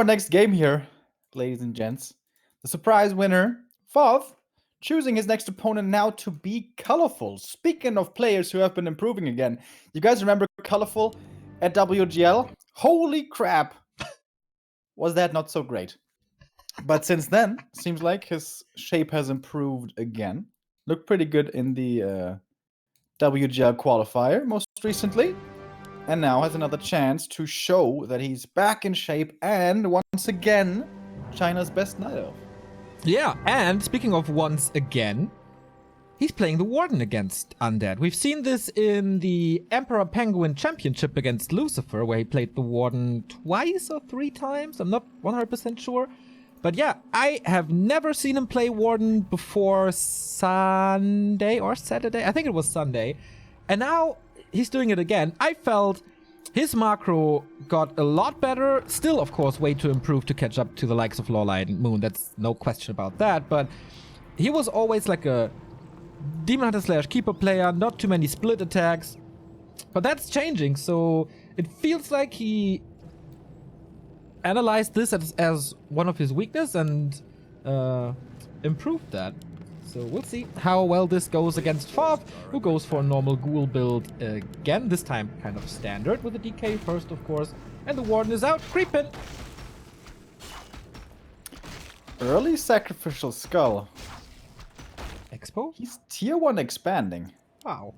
our next game here, ladies and gents. The surprise winner, FoV, choosing his next opponent now to be Colorful. Speaking of players who have been improving again, you guys remember Colorful at WGL? Holy crap! Was that not so great? But since then, seems like his shape has improved again. Looked pretty good in the WGL qualifier most recently. And now has another chance to show that he's back in shape and once again, China's best night elf. Yeah, and speaking of once again, he's playing the Warden against Undead. We've seen this in the Emperor Penguin Championship against Lucifer, where he played the Warden twice or 3 times. I'm not 100% sure. But yeah, I have never seen him play Warden before Sunday or Saturday. I think it was Sunday. And now he's doing it again. I felt his macro got a lot better. Still, of course, way to improve to catch up to the likes of Lawlight and Moon. That's no question about that. But he was always like a Demon Hunter / Keeper player. Not too many split attacks. But that's changing. So it feels like he analyzed this as one of his weaknesses and improved that. So we'll see how well this goes against FoV, who goes for a normal ghoul build again, this time kind of standard with the DK first, of course. And the Warden is out, creeping. Early Sacrificial Skull. Expo? He's tier 1 expanding. Wow.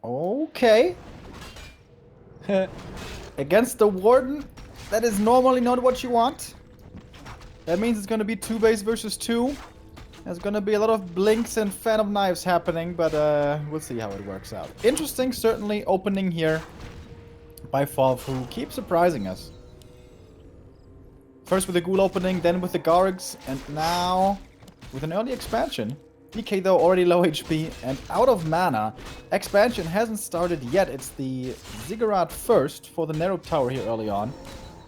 Okay. Against the Warden, that is normally not what you want. That means it's going to be 2 base versus 2. There's going to be a lot of blinks and fan of knives happening, but we'll see how it works out. Interesting, certainly, opening here by FoV, who keeps surprising us. First with the Ghoul opening, then with the Gargs, and now with an early expansion. DK, though, already low HP and out of mana. Expansion hasn't started yet. It's the Ziggurat first for the Narrow Tower here early on.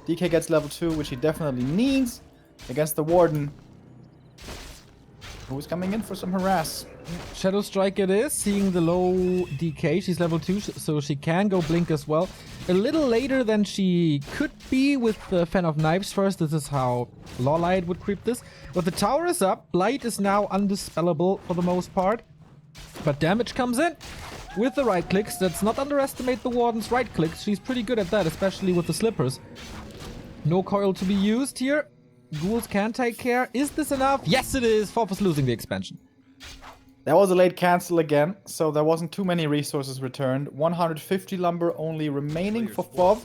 DK gets level 2, which he definitely needs against the Warden, who's coming in for some harass. Shadow Strike it is, seeing the low DK. She's level 2, so she can go Blink as well. A little later than she could be with the Fan of Knives first. This is how Lawlight would creep this. But the tower is up. Blight is now undispellable for the most part. But damage comes in with the right clicks. Let's not underestimate the Warden's right clicks. She's pretty good at that, especially with the slippers. No coil to be used here. Ghouls can take care. Is this enough? Yes, it is. FoV is losing the expansion. That was a late cancel again, so there wasn't too many resources returned. 150 lumber only remaining for FoV,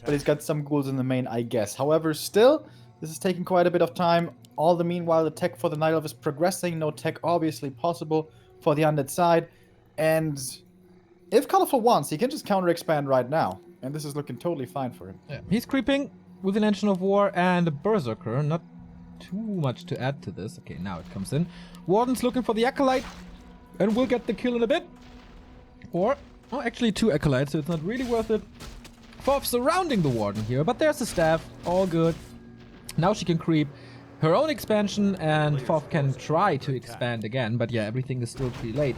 but he's got some ghouls in the main, I guess. However, still, this is taking quite a bit of time. All the meanwhile, the tech for the Night Elf is progressing. No tech obviously possible for the Undead side. And if Colorful wants, he can just counter-expand right now. And this is looking totally fine for him. Yeah, he's creeping with an Engine of War and a Berserker. Not too much to add to this. Okay, now it comes in. Warden's looking for the Acolyte, and we'll get the kill in a bit. Or, oh, actually 2 Acolytes, so it's not really worth it. FoV surrounding the Warden here, but there's the staff. All good. Now she can creep her own expansion, and FoV can try to expand again, but yeah, everything is still pretty late.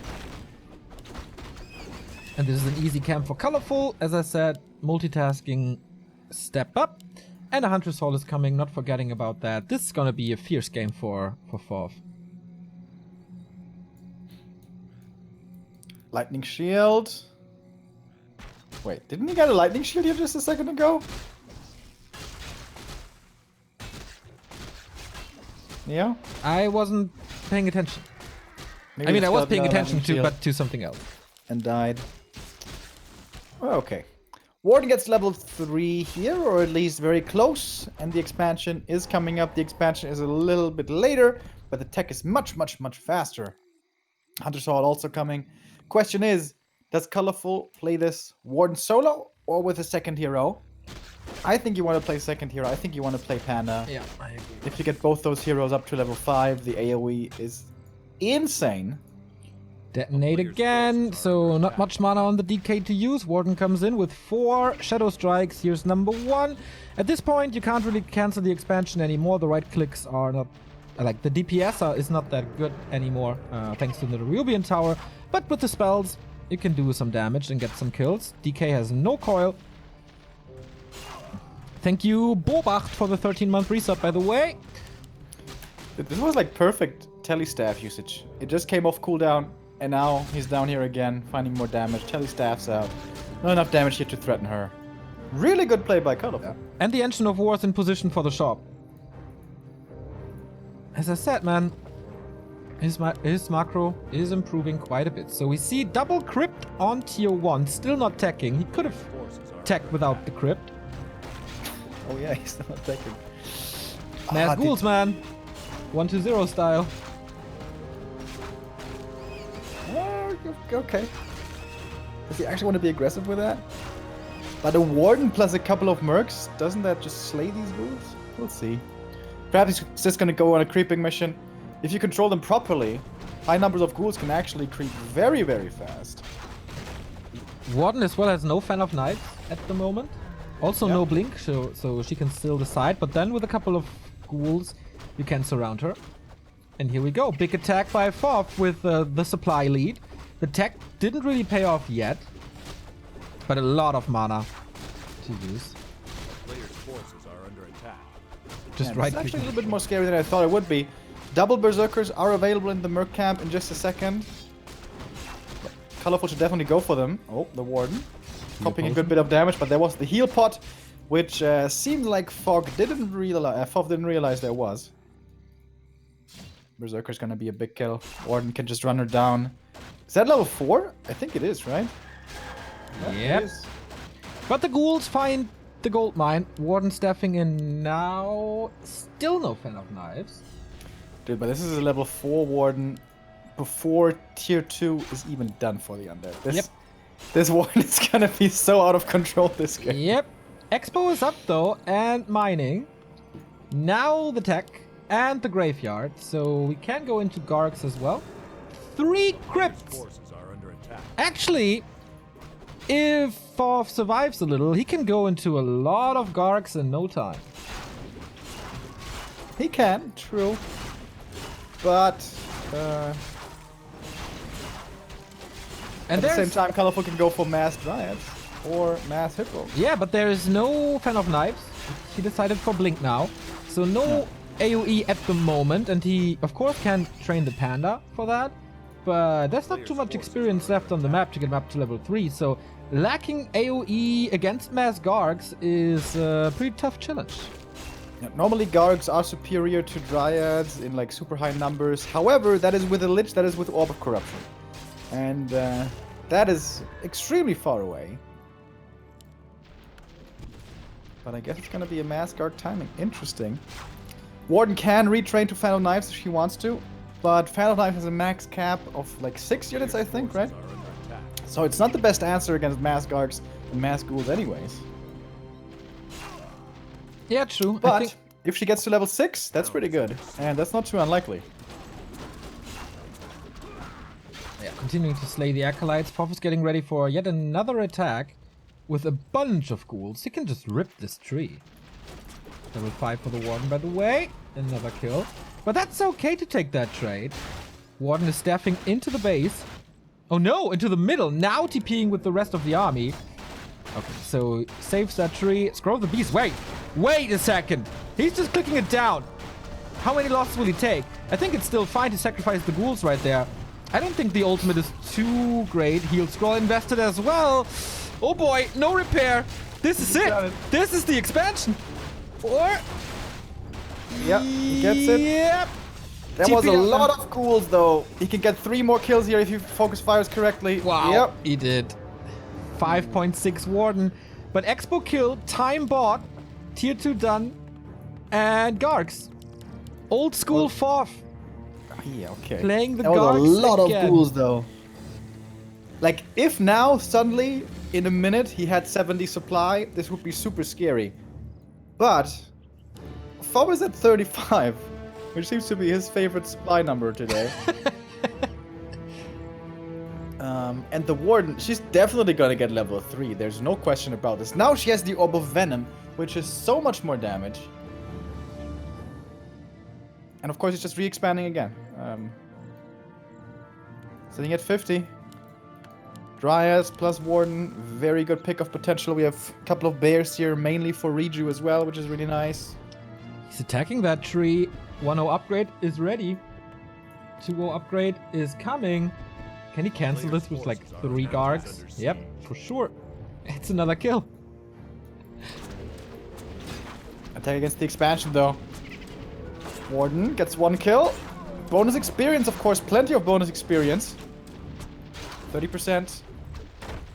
And this is an easy camp for Colorful. As I said, multitasking, step up. And a Hunter's Hall is coming, not forgetting about that. This is gonna be a fierce game for FoV. Lightning Shield. Wait, didn't he get a Lightning Shield here just a second ago? Yeah? I wasn't paying attention. Maybe I mean, I was got paying a attention Lightning to, Shield but to something else. and died. Okay. Warden gets level 3 here, or at least very close, and the expansion is coming up. The expansion is a little bit later, but the tech is much, much, much faster. Hunter's Hall also coming. Question is, does Colorful play this Warden solo or with a second hero? I think you want to play second hero. I think you want to play Panda. Yeah, I agree. If you get both those heroes up to level 5, the AoE is insane. Detonate again, so not much mana on the DK to use. Warden comes in with 4 Shadow Strikes. Here's number 1. At this point, you can't really cancel the expansion anymore. The right clicks are not... like, the DPS is not that good anymore, thanks to the Nerubian Tower. But with the spells, you can do some damage and get some kills. DK has no coil. Thank you, Bobacht, for the 13-month resub, by the way. This was like perfect telestaff usage. It just came off cooldown, and now he's down here again, finding more damage. Telestaff's out. Not enough damage here to threaten her. Really good play by Colorful. And the Engine of War is in position for the shop. As I said, man, his macro is improving quite a bit. So we see double crypt on tier 1, still not teching. He could have teched without the crypt. Oh yeah, he's still not teching. Mass ghouls, man. 1-0 style. Okay. Does he actually want to be aggressive with that? But a Warden plus a couple of Mercs, doesn't that just slay these ghouls? We'll see. Perhaps he's just going to go on a creeping mission. If you control them properly, high numbers of ghouls can actually creep very, very fast. Warden as well has no fan of knives at the moment. Also no blink, so she can still decide. But then with a couple of ghouls, you can surround her. And here we go. Big attack by FoV with the supply lead. The tech didn't really pay off yet. But a lot of mana to use. Players' forces are under attack. Just Yeah, right. it's actually a little bit more scary than I thought it would be. Double Berserkers are available in the Merc camp in just a second. Colorful should definitely go for them. Oh, the Warden. Copying a good bit of damage, but there was the heal pot, which seemed like FoV didn't realize there was. Berserker's gonna be a big kill. Warden can just run her down. Is that level 4? I think it is, right? Yep. It is. But the ghouls find the gold mine. Warden staffing in now. Still no fan of knives. Dude, but this is a level 4 Warden before tier 2 is even done for the undead. This Warden is gonna be so out of control this game. Yep. Expo is up though, and mining. Now the tech and the graveyard, so we can go into Gargs as well. 3 crypts. Forces are under attack. Actually, if FoV survives a little, he can go into a lot of Gargs in no time. He can, true. But And at the same there's time, Colorful can go for mass Dryads or mass Hippo. yeah, but there is no fan of knives. He decided for blink now, so no AoE at the moment, and he of course can train the panda for that. But there's not too much experience left on the map to get him up to level 3, so lacking AoE against mass Gargs is a pretty tough challenge. Yeah, normally Gargs are superior to Dryads in like super high numbers. However, that is with a Lich, that is with Orb of Corruption. And that is extremely far away. But I guess it's gonna be a mass Garg timing. Interesting. Warden can retrain to Fan of Knives if she wants to. But Fan of Knives has a max cap of like 6 units, I think, right? So it's not the best answer against mass Gargs and mass Ghouls anyways. Yeah, true. But if she gets to level 6, that's pretty good. And that's not too unlikely. Yeah, continuing to slay the acolytes. FoV is getting ready for yet another attack with a bunch of ghouls. He can just rip this tree. Level 5 for the Warden, by the way. Another kill. But that's okay to take that trade. Warden is staffing into the base. Oh no, into the middle. Now TPing with the rest of the army. Okay, so saves that tree. Scroll the beast. Wait a second. He's just clicking it down. How many losses will he take? I think it's still fine to sacrifice the ghouls right there. I don't think the ultimate is too great. Heal scroll invested as well. Oh boy, no repair. This is it. This is the expansion. Or... Yep, he gets it. Yep. There was a TP lot of ghouls though. He can get 3 more kills here if he focus fires correctly. Wow, Yep. he did. 5.6 Warden. But Expo killed, time bought, tier 2 done, and Gargs. Old school FoV. Yeah, okay. Playing the That was a Gargs lot again. of ghouls though. Like, if now, suddenly, in a minute, he had 70 supply, this would be super scary. But, FoV is at 35, which seems to be his favorite supply number today. And the Warden, she's definitely gonna get level 3, there's no question about this. Now she has the Orb of Venom, which is so much more damage. And of course, it's just re-expanding again. Sitting at 50. Dryads plus Warden, very good pick of potential. We have a couple of bears here, mainly for Reju as well, which is really nice. He's attacking that tree. 1-0 upgrade is ready. 2-0 upgrade is coming. Can he cancel this with like 3 guards? Yep, for sure. It's another kill. Attack against the expansion though. Warden gets 1 kill. Bonus experience, of course, plenty of bonus experience. 30%.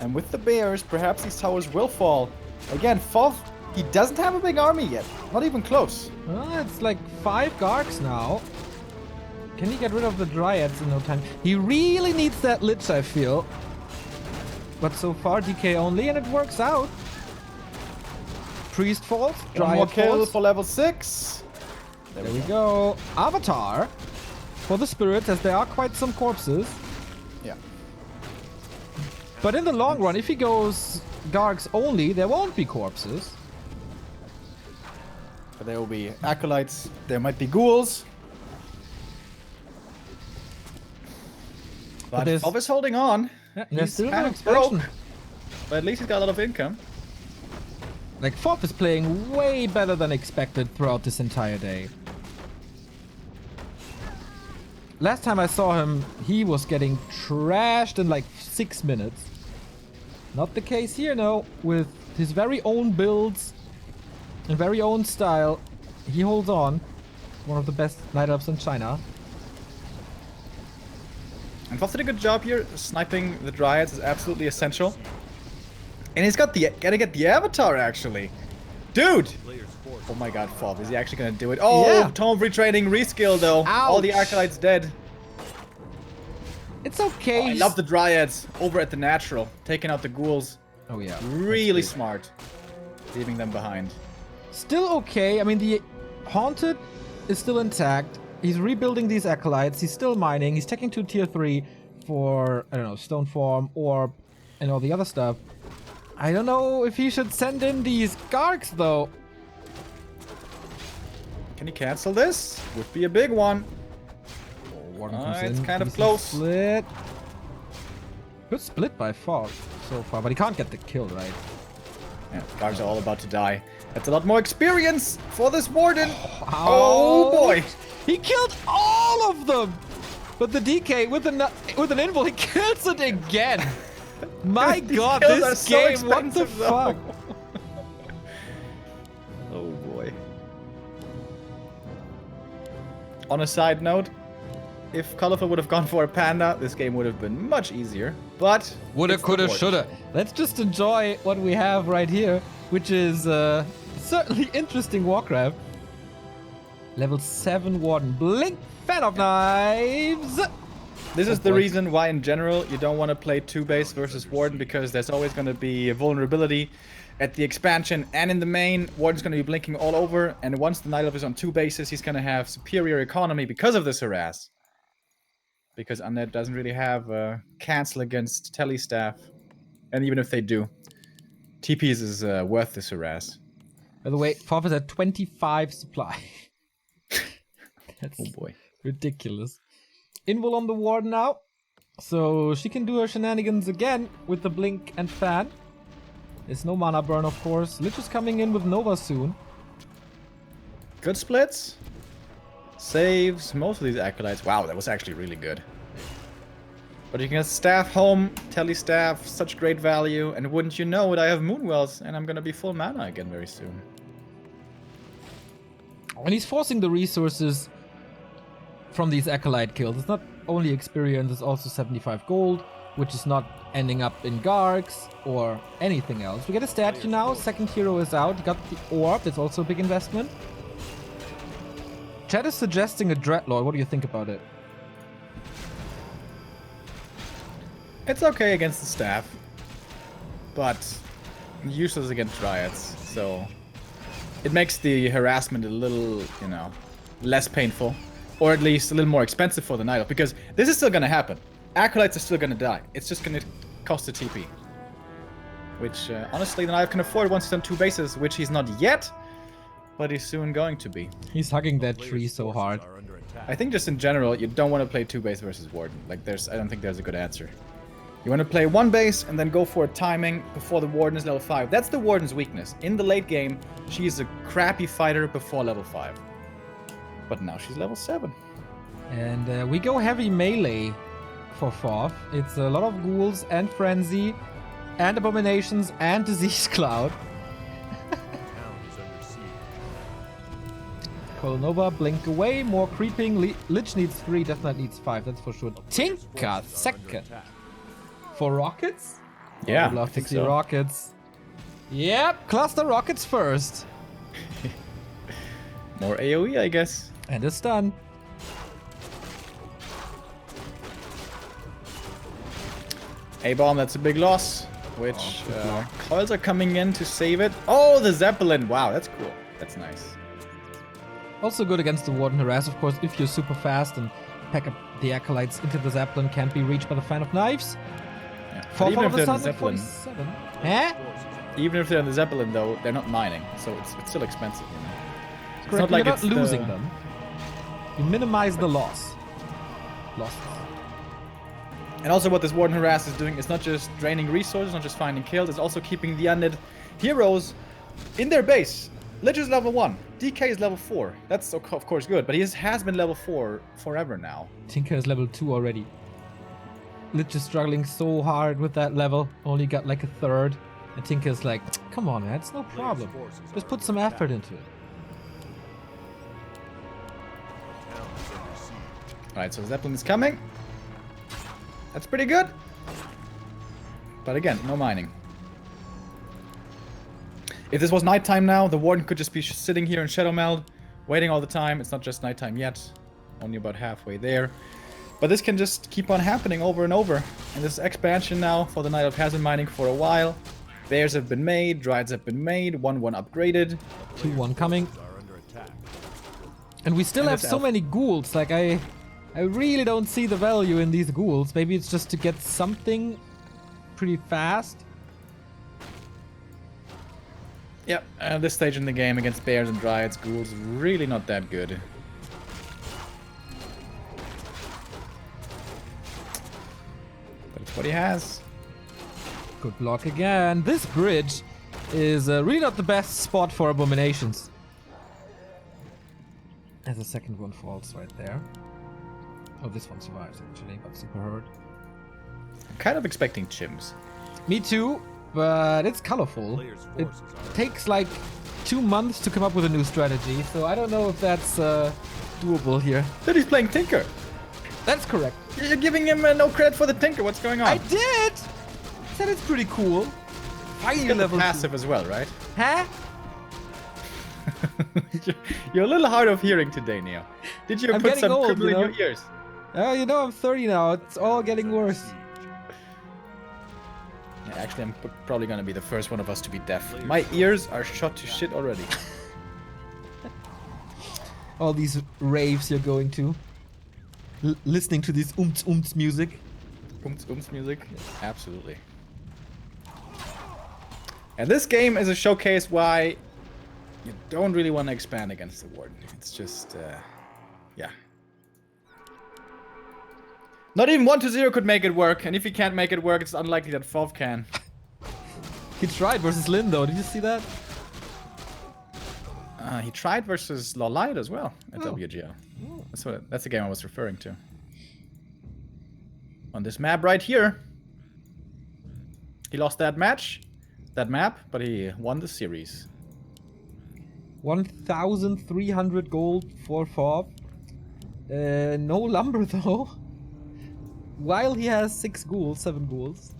And with the bears, perhaps these towers will fall. Again, FoV, he doesn't have a big army yet. Not even close. It's like 5 Gargs now. Can he get rid of the Dryads in no time? He really needs that Lich, I feel. But so far, DK only, and it works out. Priest falls, One Dryad more kill falls. for level 6. There we go. Avatar for the spirits, as there are quite some corpses. Yeah. But in the long run, if he goes Gargs only, there won't be corpses. But there will be acolytes. There might be ghouls. But there's- FoV is holding on. Yeah, there's He's still kind no of broke. expansion. But at least he's got a lot of income. Like, FoV is playing way better than expected throughout this entire day. Last time I saw him, he was getting trashed in like 6 minutes. Not the case here, no. With his very own builds and very own style, he holds on. One of the best night elves in China. And FoV did a good job here. Sniping the Dryads is absolutely essential. And he's got gotta get the Avatar, actually. Dude! Player's forces Oh my god, FoV, is he actually gonna do it? Oh, Yeah. Tome of Retraining, reskill though. All the Ouch. Acolytes dead. It's okay. I love the Dryads over at the Natural. Taking out the ghouls. Oh yeah. Really smart. Leaving them behind. Still okay. I mean, the Haunted is still intact. He's rebuilding these acolytes. He's still mining. He's taking 2 tier 3 for, I don't know, Stone Form or, and all the other stuff. I don't know if he should send in these Gargs, though. Can he cancel this? Would be a big one. Warden It's kind of decent close. Split. Good split by FoV so far, but he can't get the kill, right? Yeah, Gargs are all about to die. That's a lot more experience for this Warden. Wow. Oh boy. He killed all of them! But the DK with an invul, he kills it again! My These god, kills this are so game, what the expensive, though. fuck? Oh boy. On a side note, if Colorful would have gone for a panda, this game would have been much easier. But Woulda, it's the coulda, Warden. shoulda. Let's just enjoy what we have right here, which is certainly interesting Warcraft. Level 7 Warden. Blink, fan of knives! This is Oh, the boy. reason why, in general, you don't want to play 2-base versus Warden, because there's always going to be a vulnerability at the expansion and in the main. Warden's going to be blinking all over, and once the Night Elf is on 2 bases, he's going to have superior economy because of this harass. Because Undead doesn't really have a cancel against Telestaff, and even if they do, TPs is worth this harass. By the way, FoV is at 25 supply. That's Oh boy. ridiculous. Invul on the Warden now. So she can do her shenanigans again with the blink and fan. There's no mana burn, of course. Lich is coming in with Nova soon. Good splits. Saves most of these acolytes. Wow, that was actually really good. But you can get staff home, telestaff, such great value, and wouldn't you know it, I have Moonwells, and I'm gonna be full mana again very soon. And he's forcing the resources from these acolyte kills. It's not only experience, it's also 75 gold, which is not ending up in Gargs or anything else. We get a statue now. Second hero is out. You got the orb. That's also a big investment. Chad is suggesting a Dreadlord. What do you think about it? It's okay against the staff, but useless against Dryads, so it makes the harassment a little, you know, less painful, or at least a little more expensive for the Night Elf, because this is still gonna happen. Acolytes are still gonna die. It's just gonna cost a TP. Which, honestly, the Night Elf can afford once he's on 2 bases, which he's not yet, but he's soon going to be. He's hugging that tree Player's so forces hard. are under attack. I think just in general, you don't want to play 2 base versus Warden. Like, I don't think there's a good answer. You want to play one base and then go for a timing before the Warden is level 5. That's the Warden's weakness. In the late game, she is a crappy fighter before level 5. But now she's level 7. And we go heavy melee for FoV. It's a lot of ghouls and frenzy and abominations and disease cloud. Town is under siege. Nova, blink away, more creeping. Lich needs 3, Death Knight needs 5, that's for sure. Tinker, Forces are under second. attack. For rockets? Yeah, I'd love I to think see so. rockets. Yep, cluster rockets first. More AoE, I guess. And it's done. A-bomb, that's a big loss. Which coils are coming in to save it. Oh, the Zeppelin. Wow, that's cool. That's nice. Also good against the Warden Harass, of course, if you're super fast and pack up the Acolytes into the Zeppelin, can't be reached by the Fan of Knives. Yeah. For But even if they're in the 47. Zeppelin, Eh? even if they're in the Zeppelin, though, they're not mining, so it's still expensive. You know? It's Correct, not like you're it's not losing the... them. You minimize the loss. Losses. And also what this Warden Harass is doing is not just draining resources, not just finding kills, it's also keeping the undead heroes in their base. Lich is level 1, DK is level 4. That's of course good, but he has been level 4 forever now. Tinker is level 2 already. Lich is struggling so hard with that level. Only got like a third. And Tinker's like, come on man, it's no problem. Just put some effort into it. Town is under siege. Alright, so Zeppelin is coming. That's pretty good. But again, no mining. If this was nighttime now, the Warden could just be sitting here in Shadow Meld, waiting all the time. It's not just nighttime yet. Only about halfway there. But this can just keep on happening over and over. And this expansion now for the Night Elf has been mining for a while. Bears have been made, Dryads have been made, 1-1 upgraded. 2-1 coming. Are under attack. And we still And have it's so elf. many ghouls. Like, I really don't see the value in these ghouls. Maybe it's just to get something pretty fast. Yep, at this stage in the game against Bears and Dryads, Ghouls really not that good. But it's what he has. Good block again. This bridge is really not the best spot for abominations. As a second one falls right there. Oh, this one survives actually, but super hurt. I'm kind of expecting chimps. Me too, but it's colorful. Players' It forces are takes like 2 months to come up with a new strategy, so I don't know if that's doable here. But he's playing Tinker. That's correct. You're giving him no credit for the Tinker. What's going on? I did! Said it's pretty cool. Finally You got the level passive as well, right? 2. Huh? You're a little hard of hearing today, Neo. Did you I'm put getting some old, cripple you in know? your ears? Oh, you know I'm 30 now. It's all getting worse. Yeah, actually, I'm probably gonna be the first one of us to be deaf. My ears are shot to shit already. All these raves you're going to. Listening to this oomph music. Ooms music? Absolutely. And this game is a showcase why you don't really want to expand against the Warden. It's just, yeah. Not even 1-0 could make it work, and if he can't make it work, it's unlikely that FoV can. He tried versus Lin though. Did you see that? He tried versus Lolite as well at Oh. WGL. That's the game I was referring to. On this map right here. He lost that map, but he won the series. 1,300 gold for FoV. No lumber though. While he has 7 ghouls.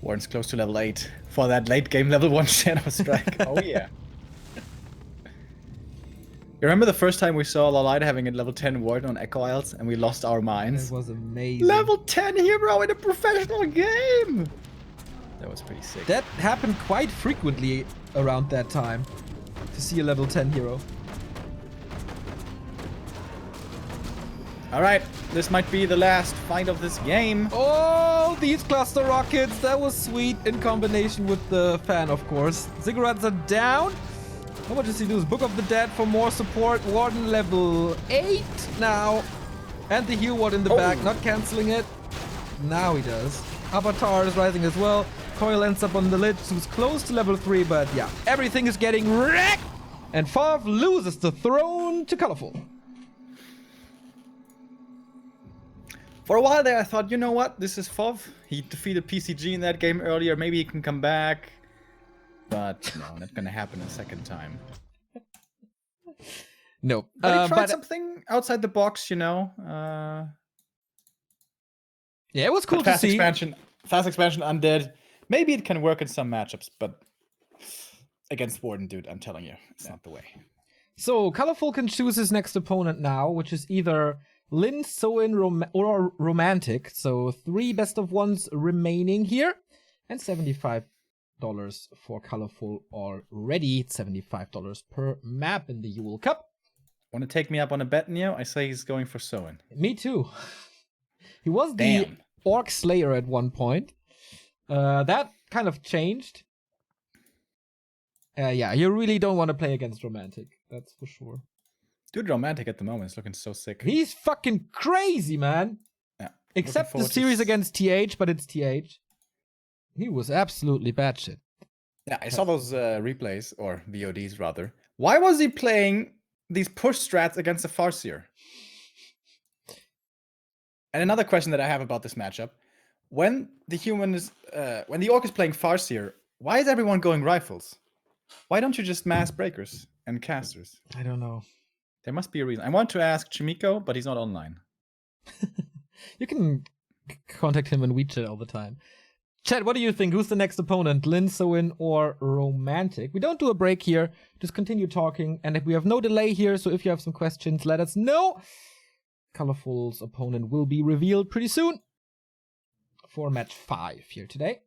Warden's close to level 8 for that late game level 1 Shadow Strike. Oh yeah. You remember the first time we saw Lolite having a level 10 Warden on Echo Isles and we lost our minds? It was amazing. Level 10 hero in a professional game! That was pretty sick. That happened quite frequently around that time. To see a level 10 hero. Alright, this might be the last fight of this game. Oh, these cluster rockets. That was sweet in combination with the fan, of course. Ziggurats are down. How much does he lose? Book of the Dead for more support. Warden level 8 now. And the heal ward in the back, not cancelling it. Now he does. Avatar is rising as well. Coil ends up on the lich, who's close to level 3, but yeah, everything is getting wrecked. And FoV loses the throne to Colorful. For a while there, I thought, you know what? This is FoV. He defeated PCG in that game earlier. Maybe he can come back. But no, not gonna happen a second time. No. But he tried something outside the box, you know. Yeah, it was cool to see. Fast expansion, undead. Maybe it can work in some matchups, but against Warden, dude, I'm telling you, it's not the way. So, Colorful can choose his next opponent now, which is either Lin, Soin, or Romantic. So, 3 best of ones remaining here. And $75 for Colorful already. It's $75 per map in the Yule Cup. Want to take me up on a bet, Neo? I say he's going for Soin. Me too. He was the Orc Slayer at one point. That kind of changed. Yeah, you really don't want to play against Romantic. That's for sure. Dude, Romantic at the moment is looking so sick. He's fucking crazy, man. Yeah. Except the series against TH, but it's TH. He was absolutely batshit. Yeah, I saw those replays, or VODs rather. Why was he playing these push strats against the Farseer? And another question that I have about this matchup: when the Orc is playing Farseer, why is everyone going rifles? Why don't you just mass breakers and casters? I don't know. There must be a reason. I want to ask Chimiko, but he's not online. You can contact him in WeChat all the time. Chat, what do you think? Who's the next opponent? Lin, Soin, or Romantic? We don't do a break here. Just continue talking. And if we have no delay here, so if you have some questions, let us know. Colorful's opponent will be revealed pretty soon for match 5 here today.